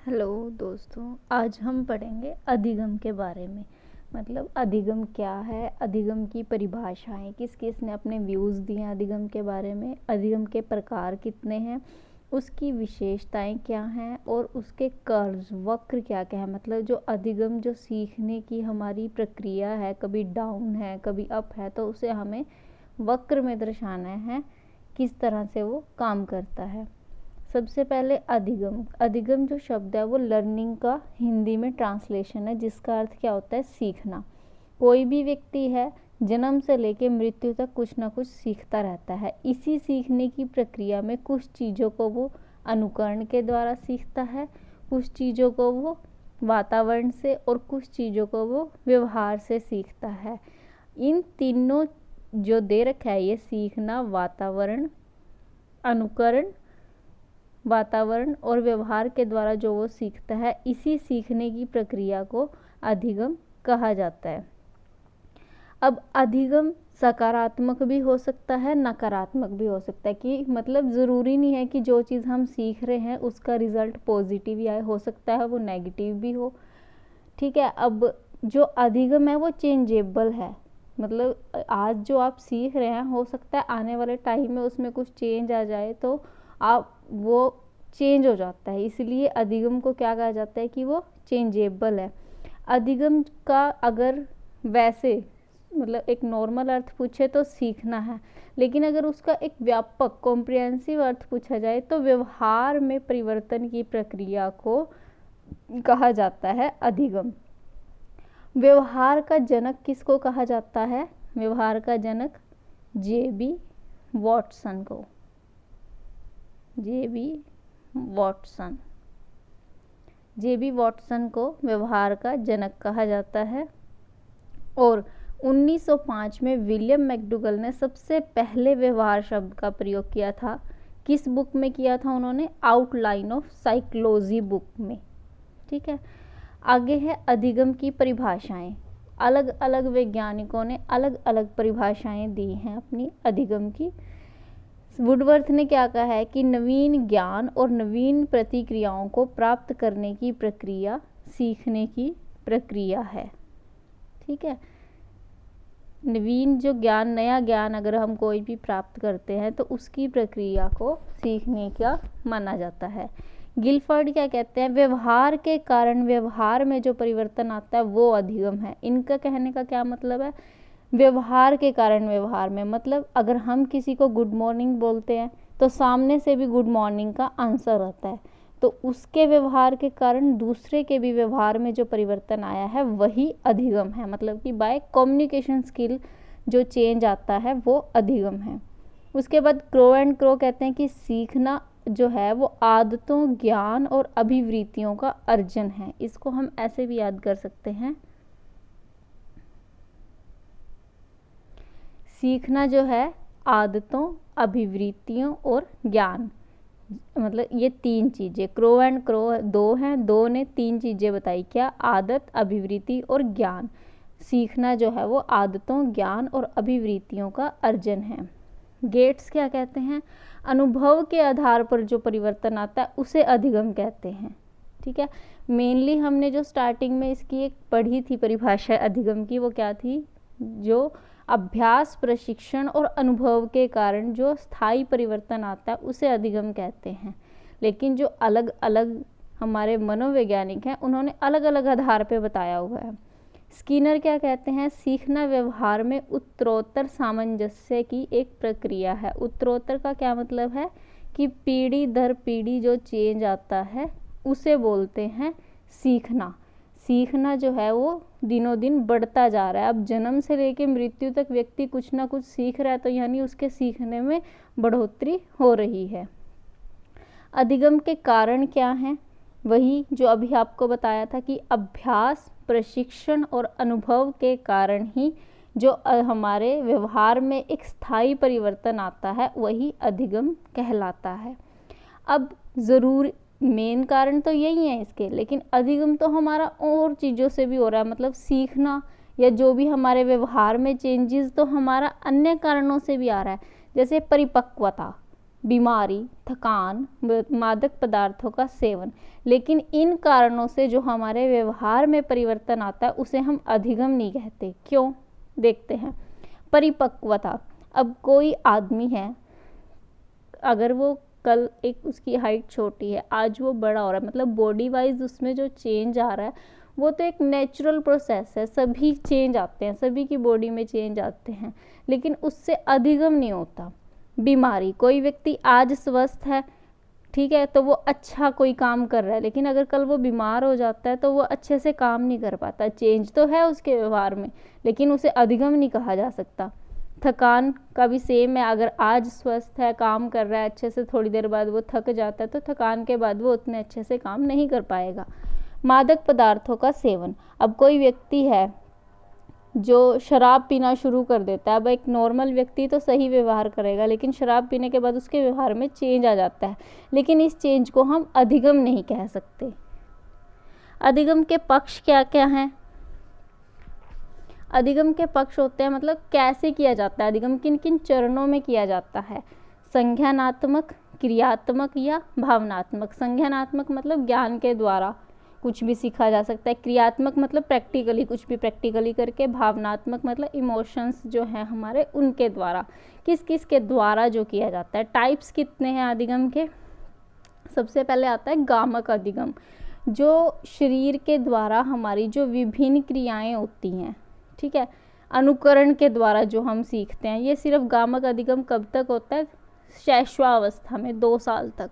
Hello दोस्तों, आज हम पढ़ेंगे अधिगम के बारे में। मतलब अधिगम क्या है, अधिगम की परिभाषाएं, किस किस ने अपने व्यूज़ दिए हैं अधिगम के बारे में, अधिगम के प्रकार कितने हैं, उसकी विशेषताएं क्या हैं और उसके कर्व्स वक्र क्या क्या है। मतलब जो अधिगम जो सीखने की हमारी प्रक्रिया है, कभी डाउन है कभी अप है, तो उसे हमें वक्र में दर्शाना है, किस तरह से वो काम करता है। सबसे पहले अधिगम। अधिगम जो शब्द है वो लर्निंग का हिंदी में ट्रांसलेशन है, जिसका अर्थ क्या होता है, सीखना। कोई भी व्यक्ति है जन्म से लेकर मृत्यु तक कुछ ना कुछ सीखता रहता है। इसी सीखने की प्रक्रिया में कुछ चीज़ों को वो अनुकरण के द्वारा सीखता है, कुछ चीज़ों को वो वातावरण से और कुछ चीज़ों को वो व्यवहार से सीखता है। इन तीनों जो दे रखा है, ये सीखना, वातावरण और व्यवहार के द्वारा जो वो सीखता है, इसी सीखने की प्रक्रिया को अधिगम कहा जाता है। अब अधिगम सकारात्मक भी हो सकता है, नकारात्मक भी हो सकता है। कि मतलब ज़रूरी नहीं है कि जो चीज़ हम सीख रहे हैं उसका रिजल्ट पॉजिटिव ही आए, हो सकता है वो नेगेटिव भी हो। ठीक है। अब जो अधिगम है वो चेंजेबल है। मतलब आज जो आप सीख रहे हैं, हो सकता है आने वाले टाइम में उसमें कुछ चेंज आ जाए, तो आप वो चेंज हो जाता है। इसलिए अधिगम को क्या कहा जाता है कि वो चेंजेबल है। अधिगम का अगर वैसे मतलब एक नॉर्मल अर्थ पूछे तो सीखना है, लेकिन अगर उसका एक व्यापक कॉम्प्रिहेंसिव अर्थ पूछा जाए तो व्यवहार में परिवर्तन की प्रक्रिया को कहा जाता है अधिगम। व्यवहार का जनक किसको कहा जाता है? व्यवहार का जनक जे.बी. वॉटसन को। जे.बी. वॉटसन को व्यवहार का जनक कहा जाता है। और 1905 में विलियम मैकडूगल ने सबसे पहले व्यवहार शब्द का प्रयोग किया था। किस बुक में किया था उन्होंने? आउटलाइन ऑफ साइकोलॉजी बुक में। ठीक है। आगे है अधिगम की परिभाषाएं। अलग अलग वैज्ञानिकों ने अलग अलग परिभाषाएं दी हैं अपनी अधिगम की। वुडवर्थ ने क्या कहा है कि नवीन ज्ञान और नवीन प्रतिक्रियाओं को प्राप्त करने की प्रक्रिया सीखने की प्रक्रिया है। ठीक है। नवीन जो ज्ञान, नया ज्ञान अगर हम कोई भी प्राप्त करते हैं तो उसकी प्रक्रिया को सीखने का माना जाता है। गिलफर्ड क्या कहते हैं? व्यवहार के कारण व्यवहार में जो परिवर्तन आता है वो अधिगम है। इनका कहने का क्या मतलब है? व्यवहार के कारण व्यवहार में, मतलब अगर हम किसी को गुड मॉर्निंग बोलते हैं तो सामने से भी गुड मॉर्निंग का आंसर आता है, तो उसके व्यवहार के कारण दूसरे के भी व्यवहार में जो परिवर्तन आया है वही अधिगम है। मतलब कि बाय कम्युनिकेशन स्किल जो चेंज आता है वो अधिगम है। उसके बाद क्रो एंड क्रो कहते हैं कि सीखना जो है वो आदतों, ज्ञान और अभिवृत्तियों का अर्जन है। इसको हम ऐसे भी याद कर सकते हैं, सीखना जो है आदतों, अभिवृत्तियों और ज्ञान, मतलब ये तीन चीज़ें। क्रो एंड क्रो दो हैं, दो ने तीन चीज़ें बताई, क्या? आदत, अभिवृत्ति और ज्ञान। सीखना जो है वो आदतों, ज्ञान और अभिवृत्तियों का अर्जन है। गेट्स क्या कहते हैं? अनुभव के आधार पर जो परिवर्तन आता है उसे अधिगम कहते हैं। ठीक है। मेनली हमने जो स्टार्टिंग में इसकी एक पढ़ी थी परिभाषा अधिगम की, वो क्या थी? जो अभ्यास, प्रशिक्षण और अनुभव के कारण जो स्थायी परिवर्तन आता है उसे अधिगम कहते हैं। लेकिन जो अलग अलग हमारे मनोवैज्ञानिक हैं उन्होंने अलग अलग आधार पर बताया हुआ है। स्किनर क्या कहते हैं? सीखना व्यवहार में उत्तरोत्तर सामंजस्य की एक प्रक्रिया है। उत्तरोत्तर का क्या मतलब है? कि पीढ़ी दर पीढ़ी जो चेंज आता है उसे बोलते हैं सीखना। सीखना जो है वो दिनों दिन बढ़ता जा रहा है। अब जन्म से लेकर मृत्यु तक व्यक्ति कुछ ना कुछ सीख रहा है, तो यानी उसके सीखने में बढ़ोतरी हो रही है। अधिगम के कारण क्या हैं? वही जो अभी आपको बताया था कि अभ्यास, प्रशिक्षण और अनुभव के कारण ही जो हमारे व्यवहार में एक स्थायी परिवर्तन आता है वही अधिगम कहलाता है। अब ज़रूर मेन कारण तो यही है इसके, लेकिन अधिगम तो हमारा और चीज़ों से भी हो रहा है। मतलब सीखना या जो भी हमारे व्यवहार में चेंजेस तो हमारा अन्य कारणों से भी आ रहा है। जैसे परिपक्वता, बीमारी, थकान, मादक पदार्थों का सेवन। लेकिन इन कारणों से जो हमारे व्यवहार में परिवर्तन आता है उसे हम अधिगम नहीं कहते। क्यों? देखते हैं। परिपक्वता। अब कोई आदमी है, अगर वो कल एक उसकी हाइट छोटी है, आज वो बड़ा हो रहा है, मतलब बॉडी वाइज उसमें जो चेंज आ रहा है वो तो एक नेचुरल प्रोसेस है, सभी चेंज आते हैं, सभी की बॉडी में चेंज आते हैं, लेकिन उससे अधिगम नहीं होता। बीमारी। कोई व्यक्ति आज स्वस्थ है, ठीक है, तो वो अच्छा कोई काम कर रहा है, लेकिन अगर कल वो बीमार हो जाता है तो वो अच्छे से काम नहीं कर पाता। चेंज तो है उसके व्यवहार में, लेकिन उसे अधिगम नहीं कहा जा सकता। थकान का भी सेम है, अगर आज स्वस्थ है, काम कर रहा है अच्छे से, थोड़ी देर बाद वो थक जाता है तो थकान के बाद वो उतने अच्छे से काम नहीं कर पाएगा। मादक पदार्थों का सेवन। अब कोई व्यक्ति है जो शराब पीना शुरू कर देता है। अब एक नॉर्मल व्यक्ति तो सही व्यवहार करेगा, लेकिन शराब पीने के बाद उसके व्यवहार में चेंज आ जाता है, लेकिन इस चेंज को हम अधिगम नहीं कह सकते। अधिगम के पक्ष क्या क्या हैं? अधिगम के पक्ष होते हैं, मतलब कैसे किया जाता है अधिगम, किन किन चरणों में किया जाता है। संज्ञानात्मक, क्रियात्मक या भावनात्मक। संज्ञानात्मक मतलब ज्ञान के द्वारा कुछ भी सीखा जा सकता है। क्रियात्मक मतलब प्रैक्टिकली, कुछ भी प्रैक्टिकली करके। भावनात्मक मतलब इमोशंस जो हैं हमारे, उनके द्वारा। किस किस के द्वारा जो किया जाता है। टाइप्स कितने हैं अधिगम के? सबसे पहले आता है गामक अधिगम, जो शरीर के द्वारा हमारी जो विभिन्न क्रियाएं होती हैं, ठीक है, अनुकरण के द्वारा जो हम सीखते हैं। ये सिर्फ गामक अधिगम कब तक होता है? शैशवावस्था में, 2 साल तक।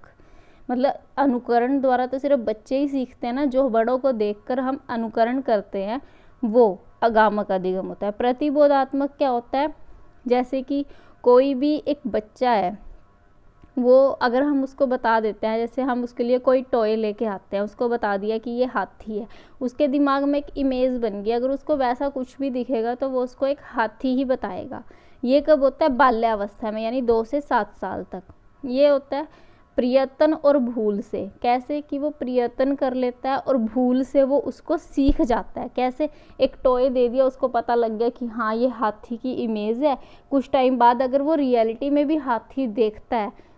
मतलब अनुकरण द्वारा तो सिर्फ बच्चे ही सीखते हैं ना, जो बड़ों को देखकर हम अनुकरण करते हैं, वो अगामक अधिगम होता है। प्रतिबोधात्मक क्या होता है? जैसे कि कोई भी एक बच्चा है, वो अगर हम उसको बता देते हैं, जैसे हम उसके लिए कोई टॉय लेके आते हैं, उसको बता दिया कि ये हाथी है, उसके दिमाग में एक इमेज बन गई, अगर उसको वैसा कुछ भी दिखेगा तो वो उसको एक हाथी ही बताएगा। ये कब होता है? बाल्यावस्था में, यानी 2 से 7 साल तक। ये होता है प्रयत्न और भूल से। कैसे कि वो प्रयत्न कर लेता है और भूल से वो उसको सीख जाता है। कैसे? एक टॉय दे दिया, उसको पता लग गया कि हाँ ये हाथी की इमेज है, कुछ टाइम बाद अगर वो रियलिटी में भी हाथी देखता है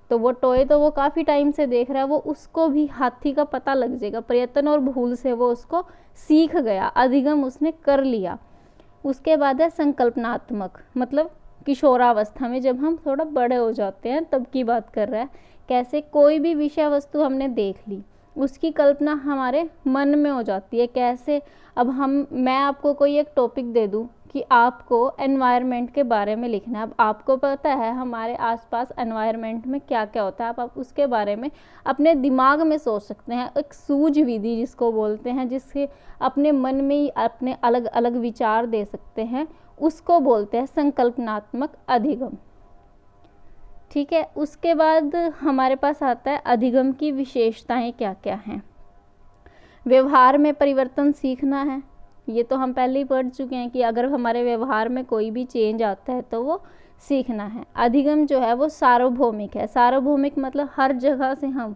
तो वो टॉय तो वो काफ़ी टाइम से देख रहा है, वो उसको भी हाथी का पता लग जाएगा। प्रयत्न और भूल से वो उसको सीख गया, अधिगम उसने कर लिया। उसके बाद है संकल्पनात्मक, मतलब किशोरावस्था में, जब हम थोड़ा बड़े हो जाते हैं तब की बात कर रहा है। कैसे? कोई भी विषय वस्तु हमने देख ली, उसकी कल्पना हमारे मन में हो जाती है। कैसे? अब मैं आपको कोई एक टॉपिक दे दूं कि आपको एनवायरनमेंट के बारे में लिखना है। अब आपको पता है हमारे आसपास एनवायरनमेंट में क्या क्या होता है, आप उसके बारे में अपने दिमाग में सोच सकते हैं। एक सूझ विधि जिसको बोलते हैं, जिससे अपने मन में ही अपने अलग अलग विचार दे सकते हैं, उसको बोलते हैं संकल्पनात्मक अधिगम। ठीक है। उसके बाद हमारे पास आता है अधिगम की विशेषताएं क्या क्या हैं। व्यवहार में परिवर्तन सीखना है, ये तो हम पहले ही पढ़ चुके हैं कि अगर हमारे व्यवहार में कोई भी चेंज आता है तो वो सीखना है। अधिगम जो है वो सार्वभौमिक है। सार्वभौमिक मतलब हर जगह से हम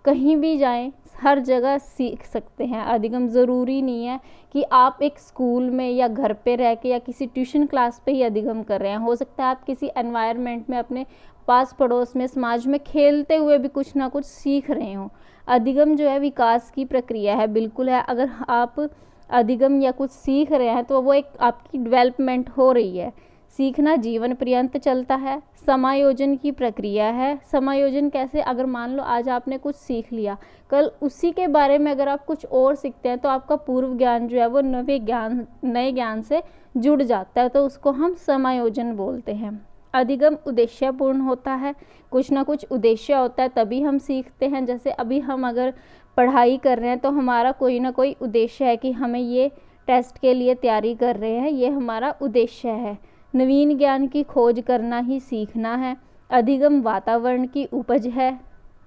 कहीं भी जाएं, हर जगह सीख सकते हैं। अधिगम ज़रूरी नहीं है कि आप एक स्कूल में या घर पे रह के या किसी ट्यूशन क्लास पे ही अधिगम कर रहे हैं। हो सकता है आप किसी एनवायरनमेंट में, अपने पास पड़ोस में, समाज में खेलते हुए भी कुछ ना कुछ सीख रहे हों। अधिगम जो है विकास की प्रक्रिया है, बिल्कुल है। अगर आप अधिगम या कुछ सीख रहे हैं तो वो एक आपकी डेवलपमेंट हो रही है। सीखना जीवन पर्यंत चलता है। समायोजन की प्रक्रिया है। समायोजन कैसे? अगर मान लो आज आपने कुछ सीख लिया, कल उसी के बारे में अगर आप कुछ और सीखते हैं तो आपका पूर्व ज्ञान जो है वो नए ज्ञान से जुड़ जाता है, तो उसको हम समायोजन बोलते हैं। अधिगम उद्देश्यपूर्ण होता है, कुछ ना कुछ उद्देश्य होता है तभी हम सीखते हैं। जैसे अभी हम अगर पढ़ाई कर रहे हैं तो हमारा कोई ना कोई उद्देश्य है कि हमें ये टेस्ट के लिए तैयारी कर रहे हैं, ये हमारा उद्देश्य है। नवीन ज्ञान की खोज करना ही सीखना है। अधिगम वातावरण की उपज है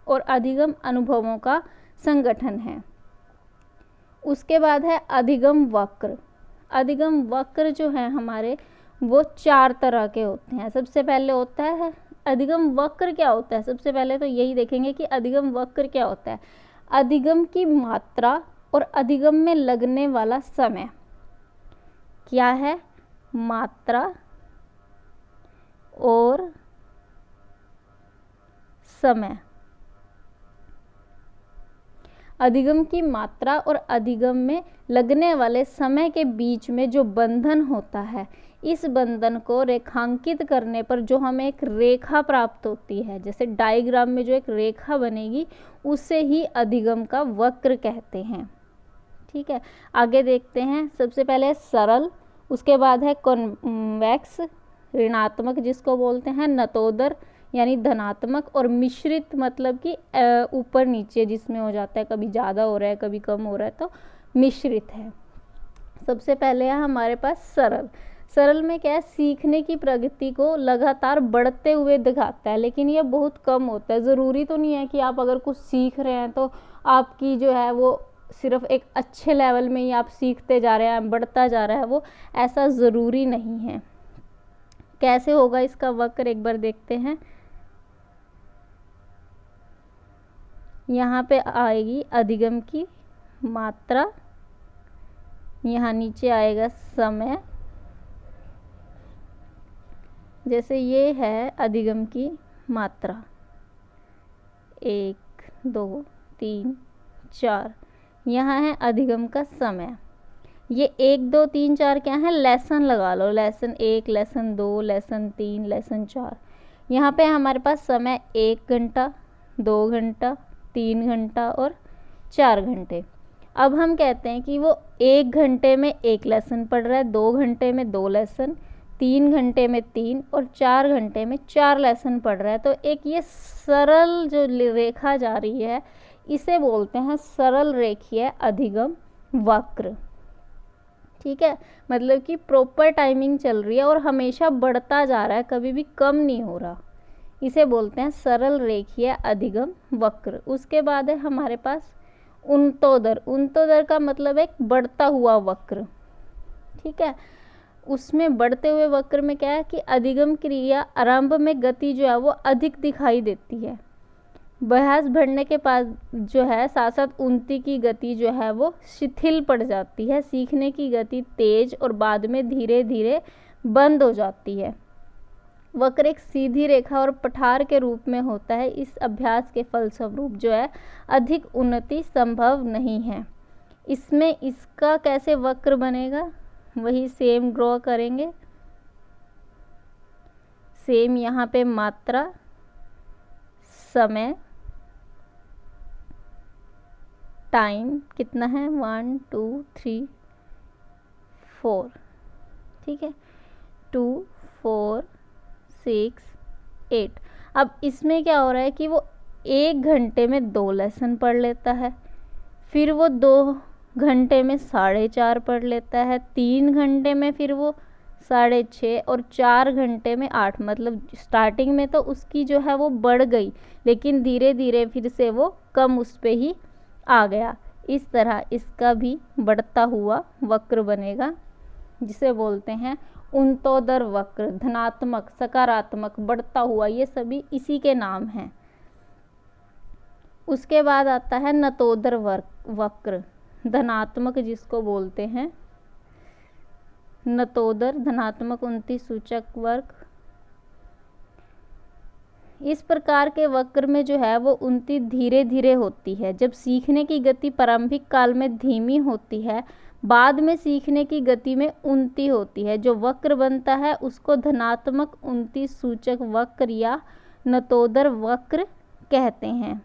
और अधिगम अनुभवों का संगठन है। उसके बाद है अधिगम वक्र। अधिगम वक्र जो है हमारे, वो 4 तरह के होते हैं। सबसे पहले होता है अधिगम वक्र। क्या होता है? सबसे पहले तो यही देखेंगे कि अधिगम वक्र क्या होता है। अधिगम की मात्रा और अधिगम में लगने वाला समय। क्या है? मात्रा और समय। अधिगम की मात्रा और अधिगम में लगने वाले समय के बीच में जो बंधन होता है, इस बंधन को रेखांकित करने पर जो हमें एक रेखा प्राप्त होती है, जैसे डायग्राम में जो एक रेखा बनेगी उसे ही अधिगम का वक्र कहते हैं। ठीक है, आगे देखते हैं। सबसे पहले सरल, उसके बाद है कॉन्वेक्स ऋणात्मक जिसको बोलते हैं, नतोदर यानी धनात्मक, और मिश्रित मतलब कि ऊपर नीचे जिसमें हो जाता है, कभी ज़्यादा हो रहा है कभी कम हो रहा है, तो मिश्रित है। सबसे पहले है हमारे पास सरल। सरल में क्या है, सीखने की प्रगति को लगातार बढ़ते हुए दिखाता है, लेकिन ये बहुत कम होता है। ज़रूरी तो नहीं है कि आप अगर कुछ सीख रहे हैं तो आपकी जो है वो सिर्फ एक अच्छे लेवल में ही आप सीखते जा रहे हैं, बढ़ता जा रहा है, वो ऐसा ज़रूरी नहीं है। कैसे होगा इसका वक्र एक बार देखते हैं। यहाँ पे आएगी अधिगम की मात्रा, यहाँ नीचे आएगा समय। जैसे ये है अधिगम की मात्रा 1 2 3 4, यहाँ है अधिगम का समय। ये 1 2 3 4 क्या है, लेसन लगा लो, लेसन 1 लेसन 2 लेसन 3 लेसन 4। यहाँ पे हमारे पास समय 1 घंटा 2 घंटा 3 घंटा और 4 घंटे। अब हम कहते हैं कि वो 1 घंटे में 1 लेसन पढ़ रहा है, 2 घंटे में 2 लेसन, 3 घंटे में 3 और 4 घंटे में 4 लेसन पढ़ रहा है। तो एक ये सरल जो रेखा जा रही है इसे बोलते हैं सरल रेखीय अधिगम वक्र। ठीक है, मतलब कि प्रॉपर टाइमिंग चल रही है और हमेशा बढ़ता जा रहा है, कभी भी कम नहीं हो रहा, इसे बोलते हैं सरल रेखीय अधिगम वक्र। उसके बाद है हमारे पास उन्नतोदर। उन्नतोदर का मतलब एक बढ़ता हुआ वक्र। ठीक है, उसमें बढ़ते हुए वक्र में क्या है कि अधिगम क्रिया आरंभ में गति जो है वो अधिक दिखाई देती है, अभ्यास बढ़ने के बाद जो है साथ साथ उन्नति की गति जो है वो शिथिल पड़ जाती है, सीखने की गति तेज और बाद में धीरे धीरे बंद हो जाती है। वक्र एक सीधी रेखा और पठार के रूप में होता है। इस अभ्यास के फलस्वरूप जो है अधिक उन्नति संभव नहीं है। इसमें इसका कैसे वक्र बनेगा, वही सेम ड्रॉ करेंगे। सेम यहाँ पे मात्रा, समय, टाइम कितना है 1 2 3 4, ठीक है 2 4 6 8। अब इसमें क्या हो रहा है कि वो 1 घंटे में 2 लेसन पढ़ लेता है, फिर वो 2 घंटे में 4.5 पढ़ लेता है, 3 घंटे में फिर वो 6.5 और 4 घंटे में 8। मतलब स्टार्टिंग में तो उसकी जो है वो बढ़ गई, लेकिन धीरे धीरे फिर से वो कम उस पे ही आ गया। इस तरह इसका भी बढ़ता हुआ वक्र बनेगा, जिसे बोलते हैं उन्नतोदर वक्र। धनात्मक, सकारात्मक, बढ़ता हुआ, ये सभी इसी के नाम हैं। उसके बाद आता है नतोदर वक्र, धनात्मक जिसको बोलते हैं। नतोदर धनात्मक उन्नति सूचक वक्र। इस प्रकार के वक्र में जो है वो उन्नति धीरे धीरे होती है। जब सीखने की गति प्रारंभिक काल में धीमी होती है, बाद में सीखने की गति में उन्नति होती है। जो वक्र बनता है उसको धनात्मक उन्नति सूचक वक्र या नतोदर वक्र कहते हैं।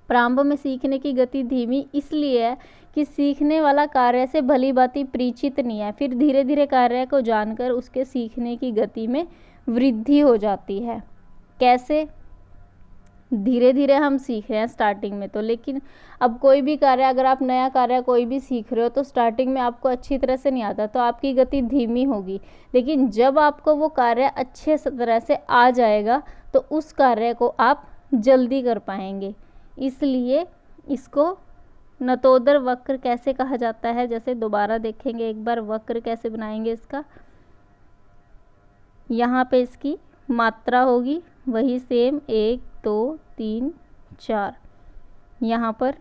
प्रारंभ में सीखने की गति धीमी इसलिए है कि सीखने वाला कार्य से भली भांति परिचित नहीं है, फिर धीरे धीरे कार्य को जानकर उसके सीखने की गति में वृद्धि हो जाती है। कैसे? धीरे धीरे हम सीख रहे हैं स्टार्टिंग में तो, लेकिन अब कोई भी कार्य, अगर आप नया कार्य कोई भी सीख रहे हो तो स्टार्टिंग में आपको अच्छी तरह से नहीं आता तो आपकी गति धीमी होगी, लेकिन जब आपको वो कार्य अच्छे तरह से आ जाएगा तो उस कार्य को आप जल्दी कर पाएंगे। इसलिए इसको नतोदर वक्र कैसे कहा जाता है, जैसे दोबारा देखेंगे एक बार वक्र कैसे बनाएंगे इसका। यहाँ पे इसकी मात्रा होगी वही सेम 1 2 3 4। यहाँ पर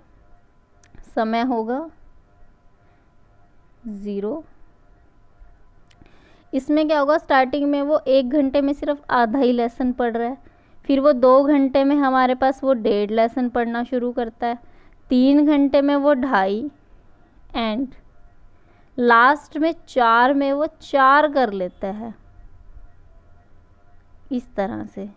समय होगा 0। इसमें क्या होगा, स्टार्टिंग में वो 1 घंटे में सिर्फ आधा ही लेसन पढ़ रहा है, फिर वो 2 घंटे में हमारे पास वो 1.5 लेसन पढ़ना शुरू करता है, 3 घंटे में वो 2.5 एंड लास्ट में 4 में वो 4 कर लेता है। इस तरह से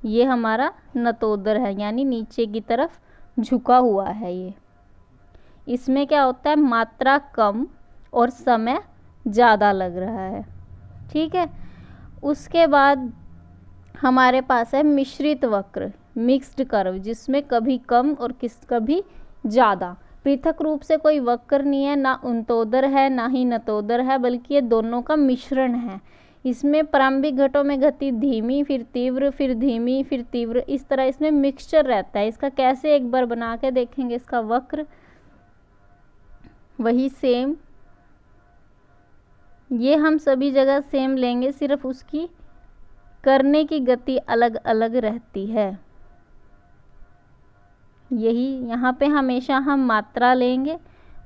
ये हमारा नतोदर है, यानी नीचे की तरफ झुका हुआ है ये। इसमें क्या होता है, मात्रा कम और समय ज़्यादा लग रहा है। ठीक है, उसके बाद हमारे पास है मिश्रित वक्र, मिक्स्ड कर्व, जिसमें कभी कम और कभी ज़्यादा। पृथक रूप से कोई वक्र नहीं है, ना उन्तोदर है ना ही नतोदर है, बल्कि ये दोनों का मिश्रण है। इसमें प्रारंभिक घटों में गति धीमी, फिर तीव्र, फिर धीमी, फिर तीव्र, इस तरह इसमें मिक्सचर रहता है। इसका कैसे एक बार बना के देखेंगे, इसका वक्र वही सेम, ये हम सभी जगह सेम लेंगे, सिर्फ उसकी करने की गति अलग अलग रहती है। यही यहाँ पे हमेशा हम मात्रा लेंगे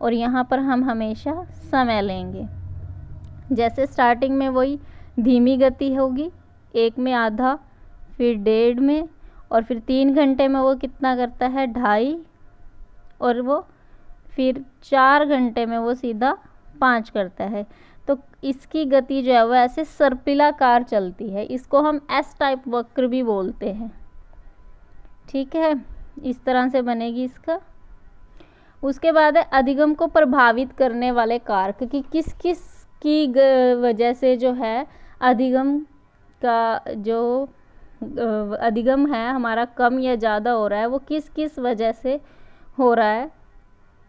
और यहाँ पर हम हमेशा समय लेंगे। जैसे स्टार्टिंग में वही धीमी गति होगी, 1 में आधा, फिर 1.5 में, और फिर 3 घंटे में वो कितना करता है, 2.5, और वो फिर 4 घंटे में वो सीधा 5 करता है। तो इसकी गति जो है वो ऐसे सर्पिलाकार चलती है। इसको हम एस टाइप वक्र भी बोलते हैं। ठीक है, इस तरह से बनेगी इसका। उसके बाद है अधिगम को प्रभावित करने वाले कारक, कि किस किस की वजह से जो है अधिगम का जो अधिगम है हमारा कम या ज़्यादा हो रहा है, वो किस किस वजह से हो रहा है।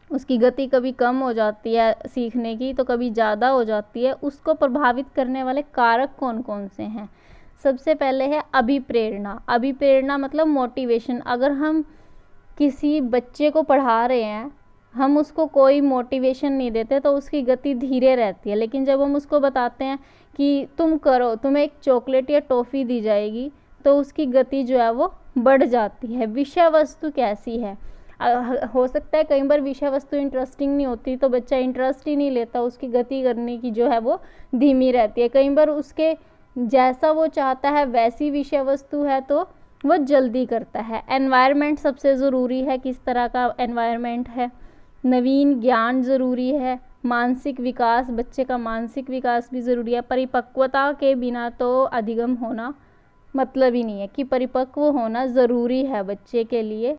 उसकी गति कभी कम हो जाती है सीखने की, तो कभी ज़्यादा हो जाती है। उसको प्रभावित करने वाले कारक कौन कौन से हैं? सबसे पहले है अभिप्रेरणा। अभिप्रेरणा मतलब मोटिवेशन। अगर हम किसी बच्चे को पढ़ा रहे हैं, हम उसको कोई मोटिवेशन नहीं देते तो उसकी गति धीरे रहती है। लेकिन जब हम उसको बताते हैं कि तुम करो, तुम्हें एक चॉकलेट या टॉफ़ी दी जाएगी, तो उसकी गति जो है वो बढ़ जाती है। विषय वस्तु कैसी है, हो सकता है कई बार विषय वस्तु इंटरेस्टिंग नहीं होती तो बच्चा इंटरेस्ट ही नहीं लेता, उसकी गति करने की जो है वो धीमी रहती है। कई बार उसके जैसा वो चाहता है वैसी विषय वस्तु है तो वो जल्दी करता है। एनवायरनमेंट सबसे ज़रूरी है, किस तरह का एनवायरनमेंट है। नवीन ज्ञान ज़रूरी है। मानसिक विकास, बच्चे का मानसिक विकास भी ज़रूरी है। परिपक्वता के बिना तो अधिगम होना मतलब ही नहीं है, कि परिपक्व होना ज़रूरी है बच्चे के लिए।